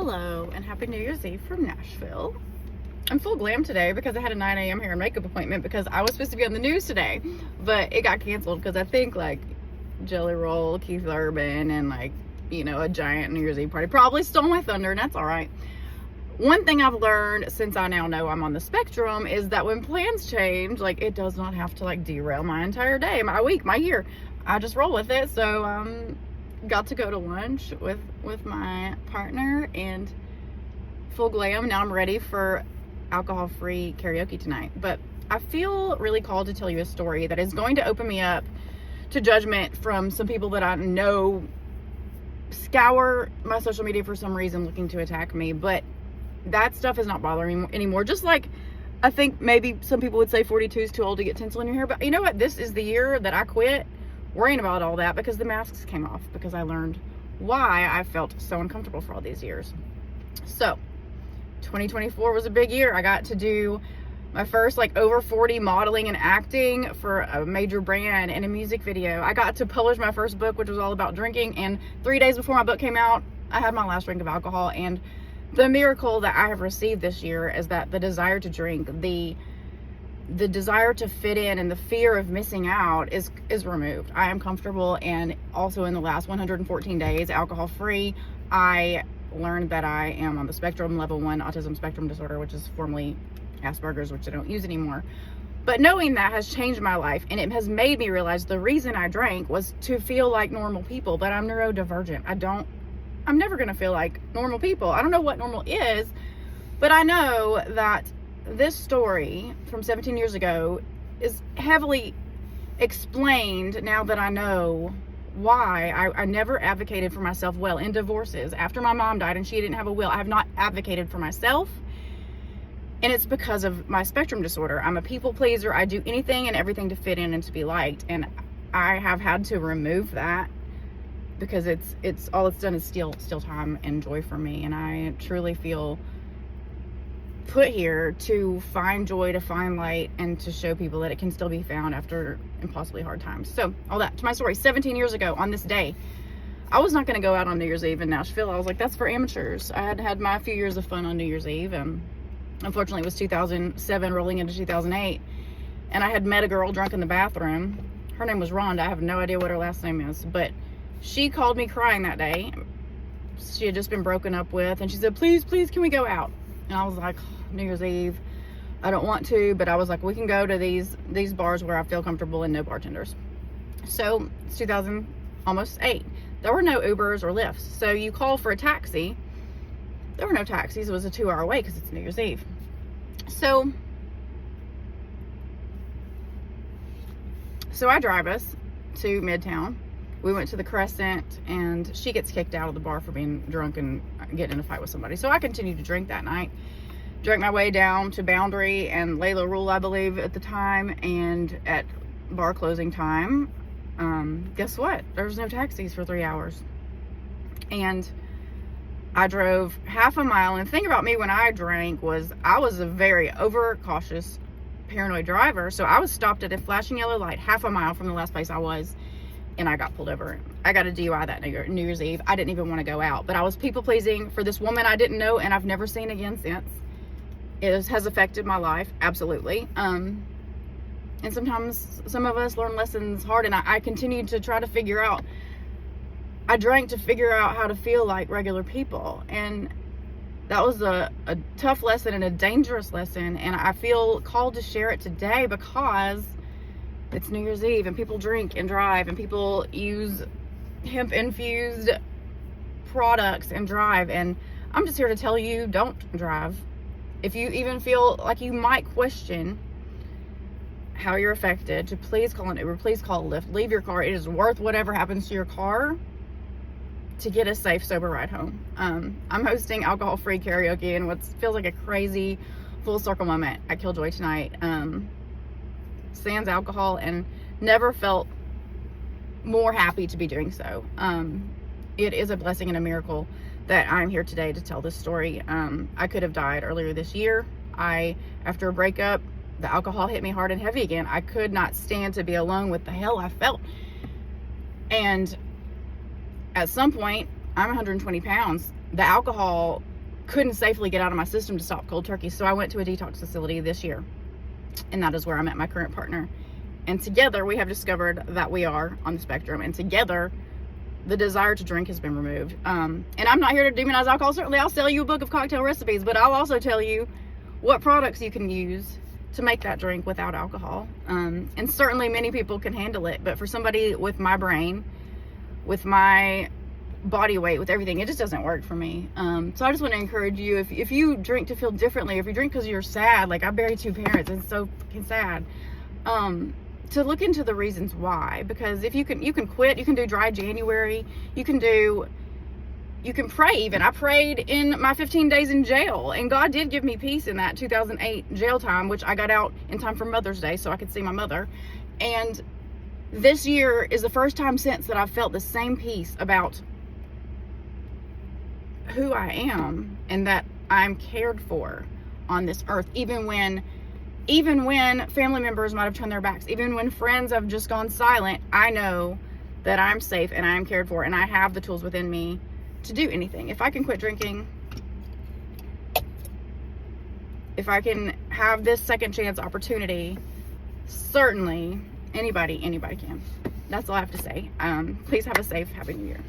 Hello and happy New Year's Eve from Nashville. I'm full glam today because I had a 9 a.m. hair and makeup appointment because I was supposed to be on the news today, but it got canceled because I think like Jelly Roll, Keith Urban, and a giant New Year's Eve party probably stole my thunder, and that's all right. One thing I've learned since I now know I'm on the spectrum is that when plans change, it does not have to derail my entire day, my week, my year. I just roll with it. So got to go to lunch with my partner and full glam. Now I'm ready for alcohol-free karaoke tonight. But I feel really called to tell you a story that is going to open me up to judgment from some people that I know scour my social media for some reason looking to attack me. But that stuff is not bothering me anymore. Just like I think maybe some people would say 42 is too old to get tinsel in your hair. But you know what? This is the year that I quit worrying about all that because the masks came off, because I learned why I felt so uncomfortable for all these years. So 2024 was a big year. I got to do my first over 40 modeling and acting for a major brand and a music video. I got to publish my first book, which was all about drinking, and 3 days before my book came out, I had my last drink of alcohol. And the miracle that I have received this year is that the desire to drink, the desire to fit in, and the fear of missing out is removed. I am comfortable. And also in the last 114 days, alcohol free, I learned that I am on the spectrum, level 1 autism spectrum disorder, which is formerly Asperger's, which I don't use anymore. But knowing that has changed my life, and it has made me realize the reason I drank was to feel like normal people. But I'm neurodivergent. I'm never going to feel like normal people. I don't know what normal is, but I know that this story from 17 years ago is heavily explained now that I know why I never advocated for myself well in divorces. After my mom died and she didn't have a will, I have not advocated for myself. And it's because of my spectrum disorder. I'm a people pleaser. I do anything and everything to fit in and to be liked. And I have had to remove that because it's all it's done is steal time and joy from me. And I truly feel put here to find joy, to find light, and to show people that it can still be found after impossibly hard times. So all that to my story. 17 years ago on this day, I was not going to go out on New Year's Eve in Nashville. I was like, that's for amateurs. I had my few years of fun on New Year's Eve, and unfortunately it was 2007 rolling into 2008, and I had met a girl drunk in the bathroom. Her name was Rhonda. I have no idea what her last name is, but she called me crying that day. She had just been broken up with, and she said, please can we go out? And I was like, New Year's Eve, I don't want to, but I was like, we can go to these bars where I feel comfortable and no bartenders. So it's 2000, almost 8. There were no Ubers or Lyfts. So you call for a taxi. There were no taxis. It was a 2-hour wait because it's New Year's Eve. So I drive us to Midtown. We went to the Crescent, and she gets kicked out of the bar for being drunk and getting in a fight with somebody. So I continued to drink that night. Drank my way down to Boundary and Layla Rule, I believe, at the time. And at bar closing time, guess what? There was no taxis for 3 hours. And I drove half a mile. And the thing about me when I drank was I was a very overcautious, paranoid driver. So I was stopped at a flashing yellow light half a mile from the last place I was, and I got pulled over. I got a DUI that New Year's Eve. I didn't even want to go out, but I was people pleasing for this woman I didn't know, and I've never seen again since. It has affected my life, absolutely. And sometimes some of us learn lessons hard, and I continued to try to figure out. I drank to figure out how to feel like regular people, and that was a tough lesson and a dangerous lesson, and I feel called to share it today because it's New Year's Eve, and people drink and drive, and people use hemp-infused products and drive, and I'm just here to tell you, don't drive. If you even feel like you might question how you're affected, to please call an Uber, please call a Lyft, leave your car. It is worth whatever happens to your car to get a safe, sober ride home. I'm hosting alcohol-free karaoke in what feels like a crazy full circle moment at Killjoy tonight. Sans alcohol, and never felt more happy to be doing so. It is a blessing and a miracle that I'm here today to tell this story. I could have died earlier this year. After a breakup, the alcohol hit me hard and heavy again. I could not stand to be alone with the hell I felt. And at some point, I'm 120 pounds. The alcohol couldn't safely get out of my system to stop cold turkey. So I went to a detox facility this year, and that is where I met my current partner. And together we have discovered that we are on the spectrum, and together the desire to drink has been removed. And I'm not here to demonize alcohol. Certainly I'll sell you a book of cocktail recipes, but I'll also tell you what products you can use to make that drink without alcohol. And certainly many people can handle it, but for somebody with my brain, with my body weight, with everything, it just doesn't work for me. So I just want to encourage you, if you drink to feel differently, if you drink because you're sad, like I buried 2 parents and it's so fucking sad, to look into the reasons why. Because if you can quit, you can do dry January, you can pray even. I prayed in my 15 days in jail, and God did give me peace in that 2008 jail time, which I got out in time for Mother's Day so I could see my mother. And this year is the first time since that I've felt the same peace about who I am and that I'm cared for on this earth, even when family members might have turned their backs, even when friends have just gone silent. I know that I'm safe and I am cared for, and I have the tools within me to do anything. If I can quit drinking, if I can have this second chance opportunity, certainly anybody can. That's all I have to say. Please have a safe, happy new year.